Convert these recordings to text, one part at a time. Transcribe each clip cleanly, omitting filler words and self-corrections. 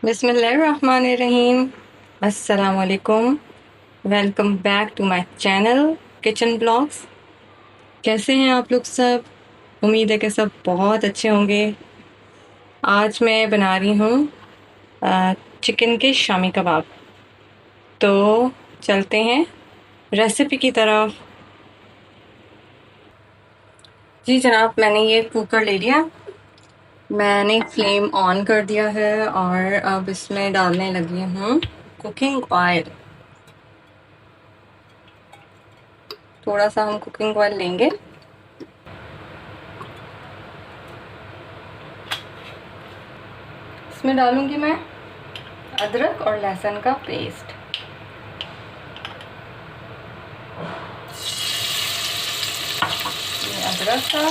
बिस्मिल्लाहिर्रहमानिर्रहीम। अस्सलाम वालेकुम। Welcome back to my channel kitchen blogs. कैसे हैं आप लोग सब? उम्मीद है कि सब बहुत अच्छे होंगे। आज मैं बना रही हूँ चिकन के शामी कबाब। तो चलते हैं रेसिपी की तरफ। जी जनाब, मैंने ये कुकर ले लिया। मैंने फ्लेम ऑन कर दिया है और अब इसमें डालने लगी हूँ कुकिंग ऑयल। थोड़ा सा हम कुकिंग ऑयल लेंगे। इसमें डालूंगी मैं अदरक और लहसुन का पेस्ट। ये अदरक का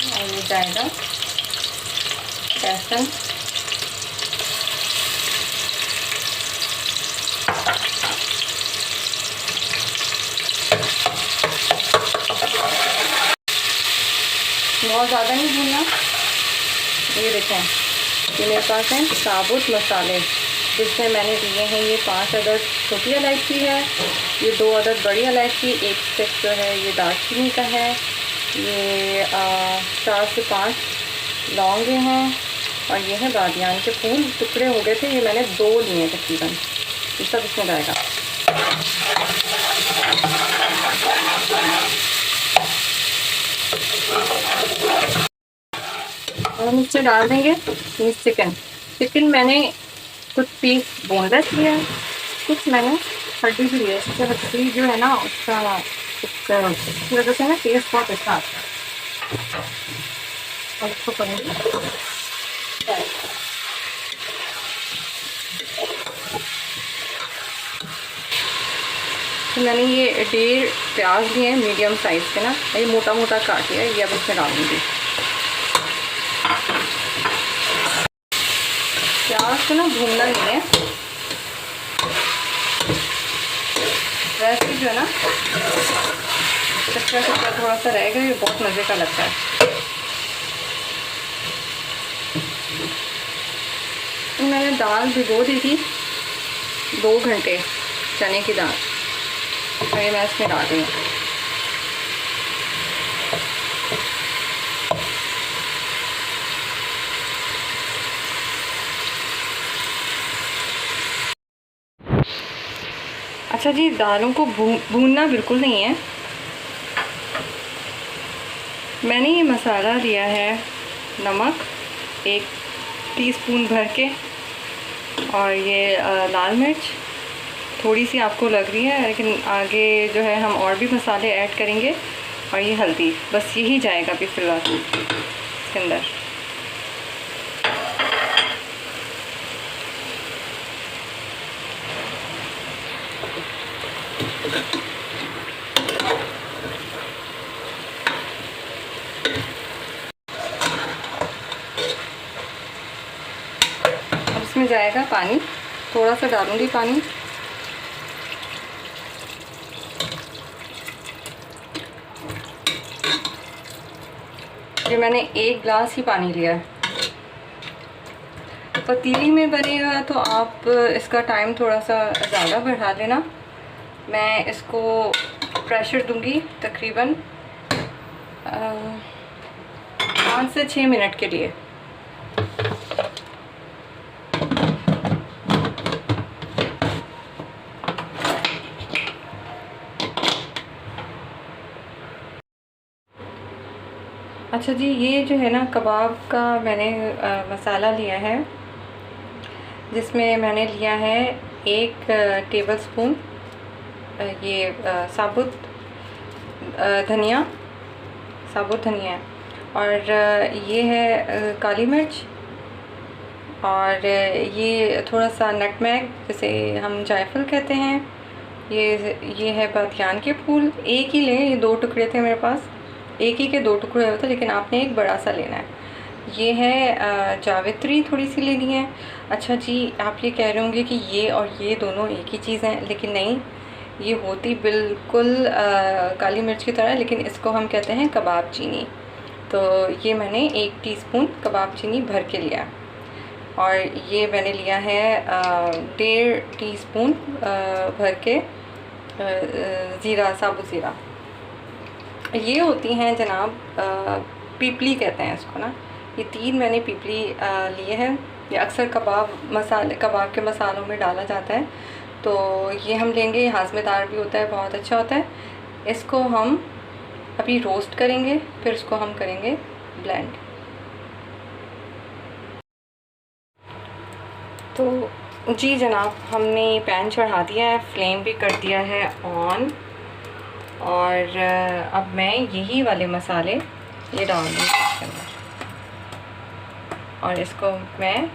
और ये जाएगा लहसुन। बहुत ज़्यादा नहीं भूनना। ये देखें, ये मेरे पास हैं साबुत मसाले, जिसमें मैंने लिए हैं ये 5 अदद छोटी इलायची है, ये 2 अदद बड़ी इलायची, एक स्टिक जो है ये दालचीनी का है, ये 4 से 5 लौंगे हैं और ये है बादियान के फूल। टुकड़े हो गए थे, ये मैंने 2 लिए तकरीबन। ये सब इसमें जाएगा। और हम इसमें डाल देंगे ये चिकन मैंने कुछ पीस बोनलेस लिया, कुछ मैंने हड्डी भी लिया। इससे हड्डी जो है ना उसकी वजह से ना टेस्ट बहुत अच्छा आता है। और इसको करेंगे तो मैंने ये 1.5 प्याज लिए हैं मीडियम साइज़ के ना, ये मोटा मोटा काट लिया। ये अब इसमें डालूंगी। प्याज को ना भूनना नहीं है, वैसे जो है ना कच्चा कच्चा थोड़ा सा रहेगा, ये बहुत मज़े का लगता है। तो मैंने दाल भिगो दी थी 2 घंटे, चने की दाल। तो ये मैं इसमें डाल रही हूँ। अच्छा जी, दालों को भूनना बिल्कुल नहीं है। मैंने ये मसाला लिया है, नमक 1 टीस्पून भर के, और ये लाल मिर्च थोड़ी सी आपको लग रही है, लेकिन आगे जो है हम और भी मसाले ऐड करेंगे। और ये हल्दी, बस यही जाएगा अभी फ़िलहाल इसके अंदर। अब इसमें जाएगा पानी, थोड़ा सा डालूंगी पानी। ये मैंने 1 गिलास ही पानी लिया है। पतीली में बनेगा तो आप इसका टाइम थोड़ा सा ज़्यादा बढ़ा लेना। मैं इसको प्रेशर दूंगी तकरीबन 5 से 6 मिनट के लिए। अच्छा जी, ये जो है ना कबाब का मैंने मसाला लिया है, जिसमें मैंने लिया है 1 टेबलस्पून ये साबुत धनिया, साबुत धनिया, और ये है काली मिर्च, और ये थोड़ा सा नटमैग, जिसे हम जायफल कहते हैं। ये है बादियान के फूल। एक ही लें, ये 2 टुकड़े थे मेरे पास, एक ही के 2 टुकड़े होते, लेकिन आपने एक बड़ा सा लेना है। ये है जावित्री, थोड़ी सी लेनी है। अच्छा जी, आप ये कह रहे होंगे कि ये और ये दोनों एक ही चीज़ हैं, लेकिन नहीं, ये होती बिल्कुल काली मिर्च की तरह, लेकिन इसको हम कहते हैं कबाब चीनी। तो ये मैंने 1 टीस्पून कबाब चीनी भर के लिया। और ये मैंने लिया है 1.5 टीस्पून भर के ज़ीरा, साबुत ज़ीरा। ये होती हैं जनाब पीपली कहते हैं इसको ना। ये 3 मैंने पीपली लिए हैं। ये अक्सर कबाब के मसालों में डाला जाता है, तो ये हम लेंगे। हाज़मेदार भी होता है, बहुत अच्छा होता है। इसको हम अभी रोस्ट करेंगे, फिर इसको हम करेंगे ब्लेंड। तो जी जनाब, हमने पैन चढ़ा दिया है, फ्लेम भी कर दिया है ऑन, और अब मैं यही वाले मसाले ये डाल दूँगी इसके अंदर, और इसको मैं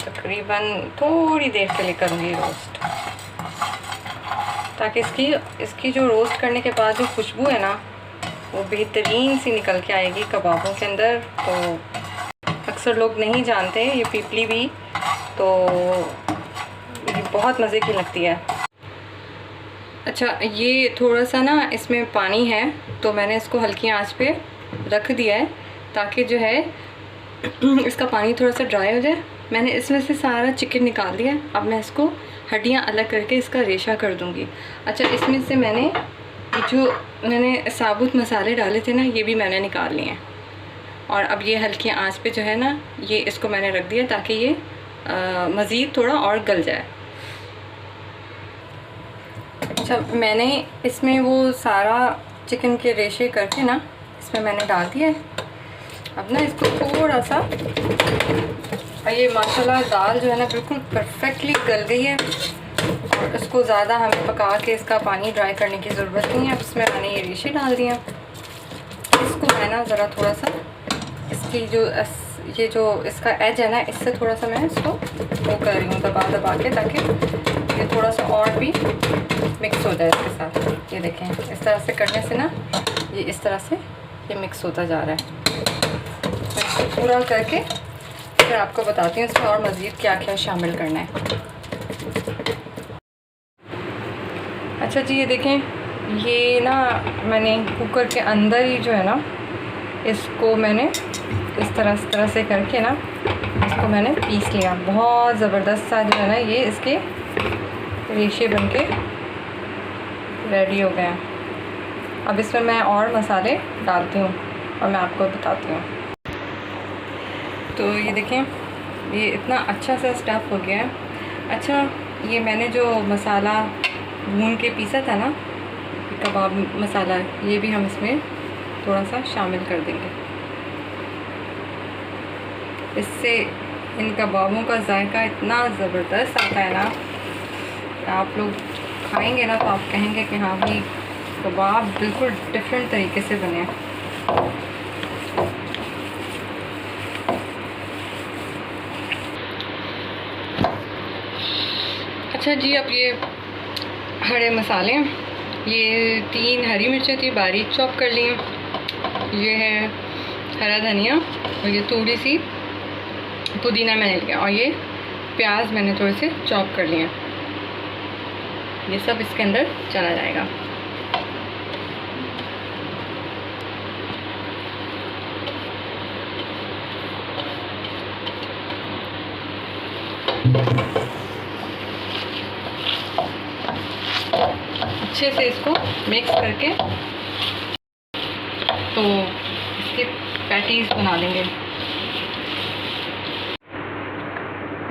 तकरीबन थोड़ी देर के लिए करूँगी रोस्ट, ताकि इसकी जो रोस्ट करने के बाद जो खुशबू है ना, वो बेहतरीन सी निकल के आएगी कबाबों के अंदर। तो अक्सर लोग नहीं जानते ये पीपली भी, तो ये बहुत मज़े की लगती है। अच्छा, ये थोड़ा सा ना इसमें पानी है, तो मैंने इसको हल्की आंच पे रख दिया है ताकि जो है इसका पानी थोड़ा सा ड्राई हो जाए। मैंने इसमें से सारा चिकन निकाल दिया। अब मैं इसको हड्डियाँ अलग करके इसका रेशा कर दूँगी। अच्छा, इसमें से मैंने साबुत मसाले डाले थे ना, ये भी मैंने निकाल लिए हैं। और अब ये हल्की आंच पे जो है ना, ये इसको मैंने रख दिया ताकि ये मज़ीद थोड़ा और गल जाए। अच्छा, मैंने इसमें वो सारा चिकन के रेशे करके ना इसमें मैंने डाल दिया है। अब ना इसको थोड़ा सा, ये माशाल्लाह दाल जो है ना बिल्कुल परफेक्टली गल गई है, और इसको ज़्यादा हमें पका के इसका पानी ड्राई करने की ज़रूरत नहीं है। अब इसमें मैंने ये रेशे डाल दिया। इसको मैं ना ज़रा थोड़ा सा इसकी ये जो इसका एज है ना, इससे थोड़ा सा मैं इसको वो कर रही हूँ दबा के, ताकि ये थोड़ा सा और भी मिक्स हो जाए इसके साथ। ये देखें, इस तरह से करने से ना ये इस तरह से ये मिक्स होता जा रहा है। इसको पूरा करके फिर आपको बताती हूँ इसमें और मज़ीद क्या क्या शामिल करना है। अच्छा जी, ये देखें, ये ना मैंने कुकर के अंदर ही जो है ना, इसको मैंने इस तरह से करके ना इसको मैंने पीस लिया। बहुत ज़बरदस्त सा जो है ना ये इसके रेशे बनके रेडी हो गए हैं। अब इसमें मैं और मसाले डालती हूँ और मैं आपको बताती हूँ। तो ये देखें, ये इतना अच्छा सा स्टफ़ हो गया है। अच्छा, ये मैंने जो मसाला भून के पीसा था ना, कबाब मसाला, ये भी हम इसमें थोड़ा सा शामिल कर देंगे। इससे इन कबाबों का जायका इतना ज़बरदस्त आता है ना, आप लोग खाएंगे ना तो आप कहेंगे कि हाँ भाई, कबाब बिल्कुल डिफरेंट तरीके से बने हैं। अच्छा जी, अब ये हरे मसाले, ये 3 हरी मिर्चें थी बारीक चॉप कर ली हैं। ये है हरा धनिया, और ये थोड़ी सी पुदीना मैंने लिया, और ये प्याज मैंने थोड़े से चॉप कर लिए। ये सब इसके अंदर चला जाएगा। अच्छे से इसको मिक्स करके तो इसके पैटीज बना लेंगे।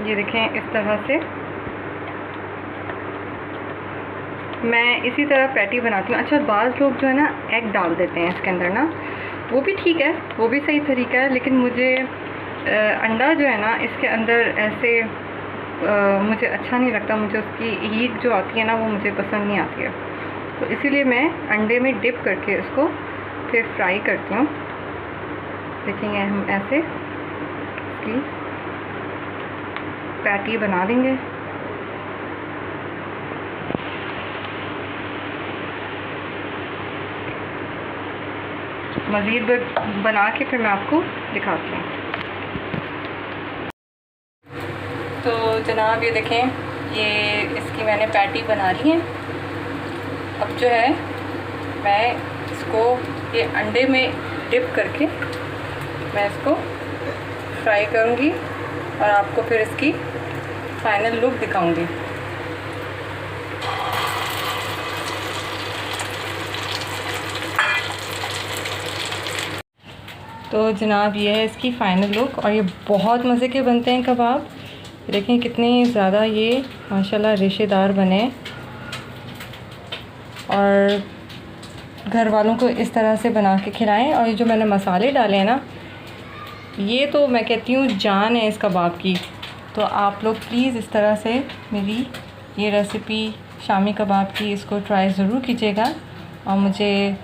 ये देखें, इस तरह से मैं इसी तरह पैटी बनाती हूँ। अच्छा, बाज़ लोग जो है ना एग डाल देते हैं इसके अंदर ना, वो भी ठीक है, वो भी सही तरीका है, लेकिन मुझे अंडा जो है ना इसके अंदर ऐसे मुझे अच्छा नहीं लगता। मुझे उसकी हीट जो आती है ना, वो मुझे पसंद नहीं आती है। तो इसीलिए मैं अंडे में डिप करके उसको फिर फ्राई करती हूँ। देखेंगे, हम ऐसे इसकी पैटी बना देंगे। मज़ीद बना के फिर मैं आपको दिखाती हूँ। तो जनाब, ये देखें, ये इसकी मैंने पैटी बना ली है। अब जो है मैं इसको ये अंडे में डिप करके मैं इसको फ्राई करूँगी और आपको फिर इसकी फाइनल लुक दिखाऊंगी। तो जनाब ये है इसकी फ़ाइनल लुक, और ये बहुत मज़े के बनते हैं कबाब। देखें कितने ज़्यादा ये माशाल्लाह रेशेदार बने, और घर वालों को इस तरह से बना के खिलाएं। और ये जो मैंने मसाले डाले हैं ना, ये तो मैं कहती हूँ जान है इस कबाब की। तो आप लोग प्लीज़ इस तरह से मेरी ये रेसिपी शामी कबाब की इसको ट्राई ज़रूर कीजिएगा, और मुझे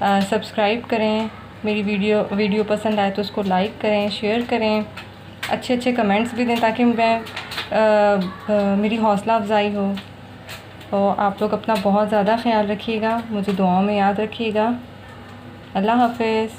सब्सक्राइब करें। मेरी वीडियो पसंद आए तो उसको लाइक करें, शेयर करें, अच्छे अच्छे कमेंट्स भी दें ताकि मेरी हौसला अफजाई हो। तो आप लोग अपना बहुत ज़्यादा ख्याल रखिएगा, मुझे दुआओं में याद रखिएगा। अल्लाह हाफ़िज़।